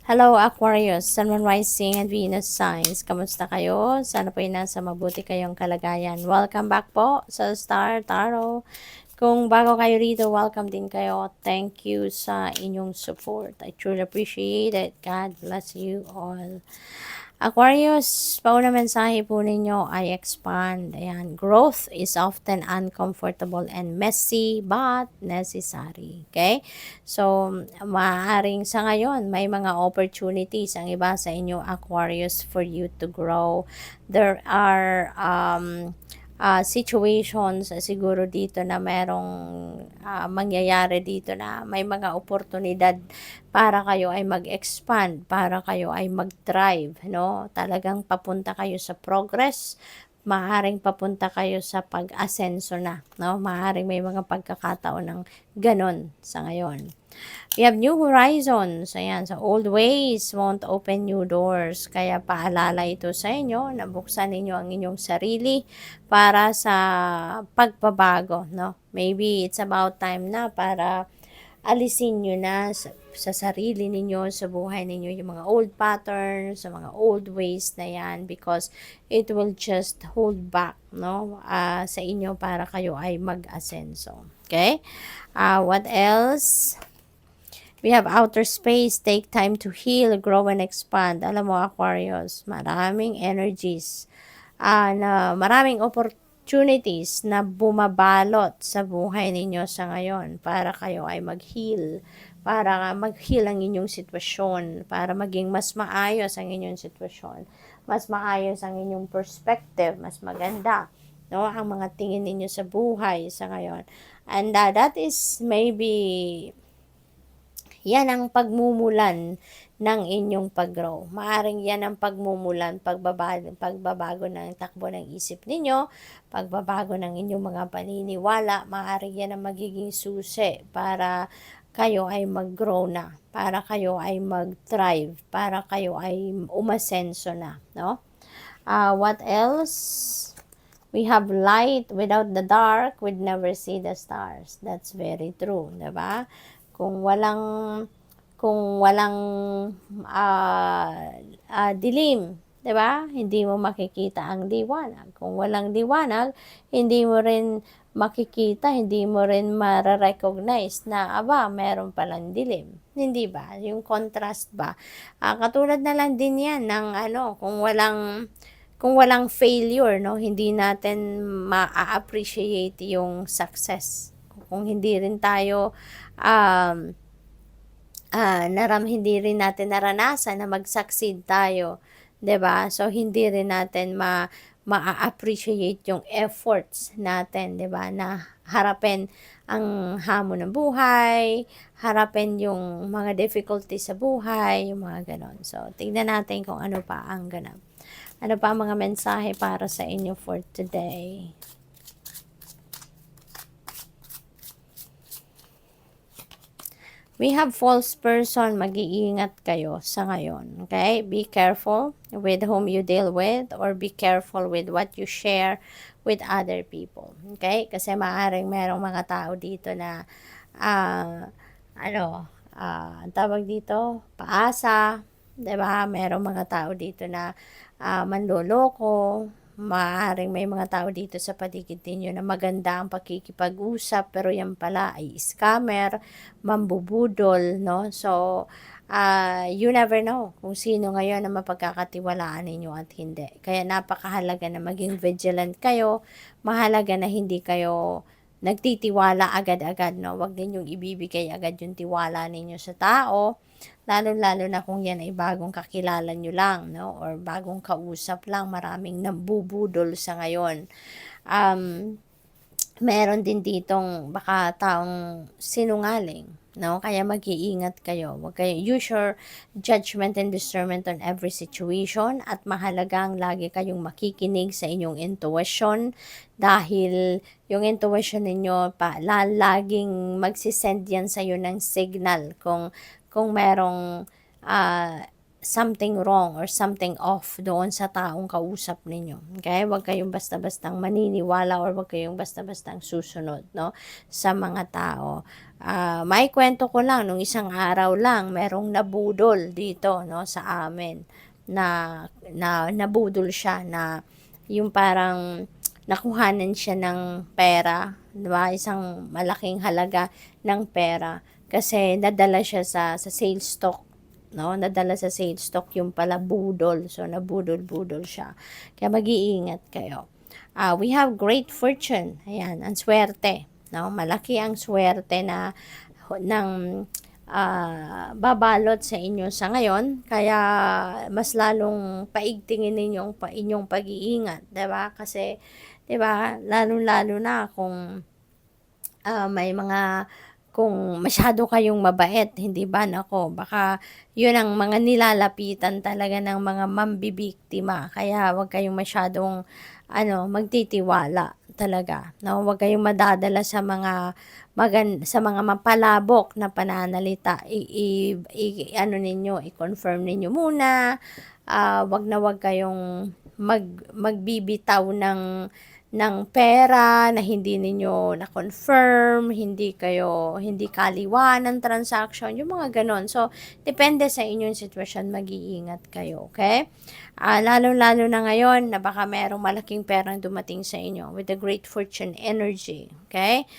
Hello Aquarius, Sun, Moon, Rising, and Venus signs. Kamusta kayo? Sana po ay nasa mabuti kayong kalagayan. Welcome back po sa Star Tarot. Kung bago kayo rito, welcome din kayo. Thank you sa inyong support. I truly appreciate it. God bless you all. Aquarius, pauna mensahe po ninyo ay expand. Ayan, growth is often uncomfortable and messy but necessary. Okay? So, maaaring sa ngayon, may mga opportunities ang iba sa inyo, Aquarius, for you to grow. There are situations siguro dito na merong mangyayari dito na may mga oportunidad para kayo ay mag-expand, para kayo ay mag-thrive, no? Talagang papunta kayo sa progress, maaaring papunta kayo sa pag-asenso na, no? Maaaring may mga pagkakataon ng ganon sa ngayon. We have new horizons. Ayan, sa old ways won't open new doors. Kaya paalala ito sa inyo na buksan ninyo ang inyong sarili para sa pagbabago, no? Maybe it's about time na para alisin nyo na sa sarili ninyo, sa buhay ninyo, yung mga old patterns, sa mga old ways na yan because it will just hold back, no? Sa inyo para kayo ay mag-asenso. Okay? What else? We have outer space, take time to heal, grow, and expand. Alam mo, Aquarius, maraming energies, na maraming opportunities na bumabalot sa buhay ninyo sa ngayon para kayo ay mag-heal, para mag-heal ang inyong sitwasyon, para maging mas maayos ang inyong sitwasyon, mas maayos ang inyong perspective, mas maganda, no, ang mga tingin ninyo sa buhay sa ngayon. And that is maybe yan ang pagmumulan ng inyong pag-grow. Maaring yan ang pagmumulan, pagbabago ng takbo ng isip ninyo, pagbabago ng inyong mga paniniwala. Maaring yan ang magiging susi para kayo ay mag-grow na, para kayo ay mag-thrive, para kayo ay umasenso na, no? What else? We have light. Without the dark, we'd never see the stars. That's very true, diba? Kung walang dilim, 'di ba? Hindi mo makikita ang liwanag. Kung walang liwanag, hindi mo rin makikita, hindi mo rin ma-recognize na meron palang dilim. Hindi ba? Yung contrast ba? Katulad na lang din 'yan ng kung walang failure, no, hindi natin ma-appreciate yung success. Kung hindi rin tayo hindi rin natin naranasan na mag-succeed tayo, 'di ba? So hindi rin natin ma-appreciate yung efforts natin, 'di ba? Na harapin ang hamon ng buhay, harapin yung mga difficulties sa buhay, yung mga ganon. So tingnan natin kung ano pa ang ganap. Ano pa ang mga mensahe para sa inyo for today? We have false person, mag-iingat kayo sa ngayon. Okay? Be careful with whom you deal with or be careful with what you share with other people. Okay? Kasi maaaring merong mga tao dito na ang tawag dito, paasa, 'di ba? Merong mga tao dito na manloloko. Maaaring may mga tao dito sa paligid ninyo na maganda ang pakikipag-usap pero yan pala ay scammer, mambubudol, no? So, you never know kung sino ngayon na mapagkakatiwalaan ninyo at hindi. Kaya napakahalaga na maging vigilant kayo, mahalaga na hindi kayo nagtitiwala agad-agad, no? Huwag ninyong ibibigay agad yung tiwala ninyo sa tao, lalo-lalo na kung yan ay bagong kakilala nyo lang, no? Or bagong kausap lang, maraming nambubudol sa ngayon. Meron din ditong baka taong sinungaling, no? Kaya mag-iingat kayo. Huwag kayo, use your judgment and discernment on every situation at mahalagang lagi kayong makikinig sa inyong intuition dahil yung intuition ninyo laging magsisend yan sa iyo ng signal kung merong something wrong or something off doon sa taong kausap ninyo. Okay? Huwag kayong basta-bastang maniniwala or huwag kayong basta-bastang susunod, no, sa mga tao. May kwento ko lang, nung isang araw lang, merong nabudol dito, no, sa amin, na nabudol siya, na yung parang nakuhanan siya ng pera, 'di ba? Isang malaking halaga ng pera kasi nadala siya sa sales stock, no? Nadala sa sales stock, yung pala budol. So nabudol-budol siya. Kaya mag-iingat kayo. We have great fortune. Ayan, ang swerte, no? Malaki ang swerte na ng babalot sa inyo sa ngayon, kaya mas lalong paigtingin ninyong inyong pag-iingat, 'di ba? Kasi 'di ba, lalong-lalo na kung may mga, kung masyado kayong mabait, hindi ba, naku, baka yun ang mga nilalapitan talaga ng mga mambibiktima. Kaya huwag kayong masyadong magtitiwala talaga, no? Huwag kayong madadala sa mga sa mga mapalabok na pananalita. I-confirm ninyo muna. Wag na wag kayong magbibitaw ng pera na hindi ninyo na-confirm, hindi kaliwa ng transaction, yung mga ganon. So, depende sa inyong sitwasyon, mag-iingat kayo, okay? Lalo-lalo na ngayon na baka merong malaking perang dumating sa inyo with the great fortune energy, okay?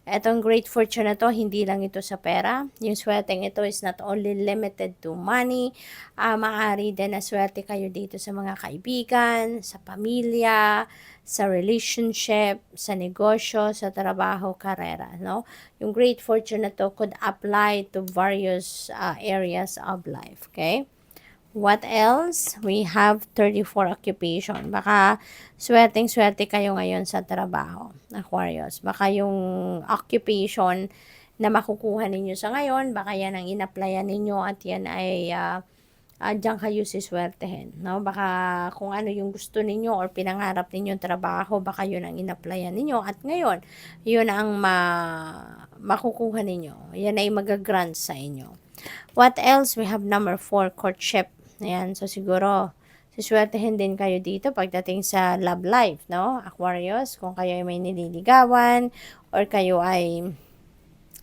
Etong great fortune na to, hindi lang ito sa pera. Yung swerteng ito is not only limited to money. Maaari din na swerte kayo dito sa mga kaibigan, sa pamilya, sa relationship, sa negosyo, sa trabaho, karera, no? Yung great fortune na to could apply to various areas of life, okay? What else? We have 34 occupation. Baka swerteng-swerte kayo ngayon sa trabaho, Aquarius. Baka yung occupation na makukuha ninyo sa ngayon, baka yan ang in-applyan ninyo at yan ay diyan kayo siswertehin, no? Baka kung ano yung gusto ninyo or pinangarap ninyong trabaho, baka yun ang in-applyan ninyo at ngayon, yun ang makukuha ninyo. Yan ay mag-grant sa inyo. What else? We have number 4, courtship. Ayan, so siguro, siswertehin din kayo dito pagdating sa love life, no? Aquarius, kung kayo ay may nililigawan or kayo ay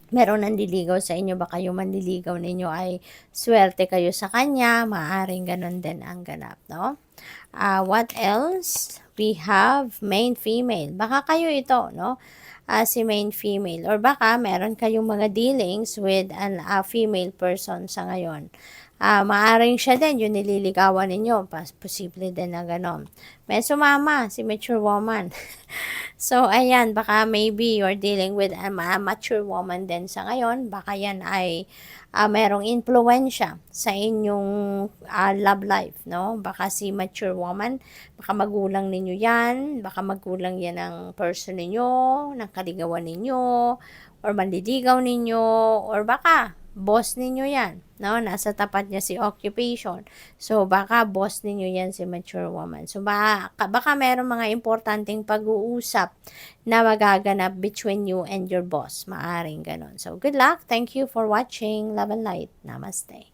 meron nandiligaw sa inyo, baka yung manliligaw ninyo ay swerte kayo sa kanya, maaaring ganun din ang ganap, no? What else? We have main female. Baka kayo ito, no? Si main female. Or baka meron kayong mga dealings with a female person sa ngayon. Maaaring siya din, yung nililigawan ninyo, posible din na ganon. May sumama, si mature woman. So, ayan, baka maybe you're dealing with a mature woman din sa ngayon. Baka yan ay merong influensya sa inyong love life, no? Baka si mature woman, baka magulang ninyo yan, baka magulang yan ng person ninyo, ng kaligawan ninyo, or manliligaw ninyo, or baka boss ninyo yan, no? Nasa tapat niya si occupation. So, baka boss ninyo yan si mature woman. So, baka meron mga importanteng pag-uusap na magaganap between you and your boss. Maaring ganon. So, good luck. Thank you for watching. Love and light. Namaste.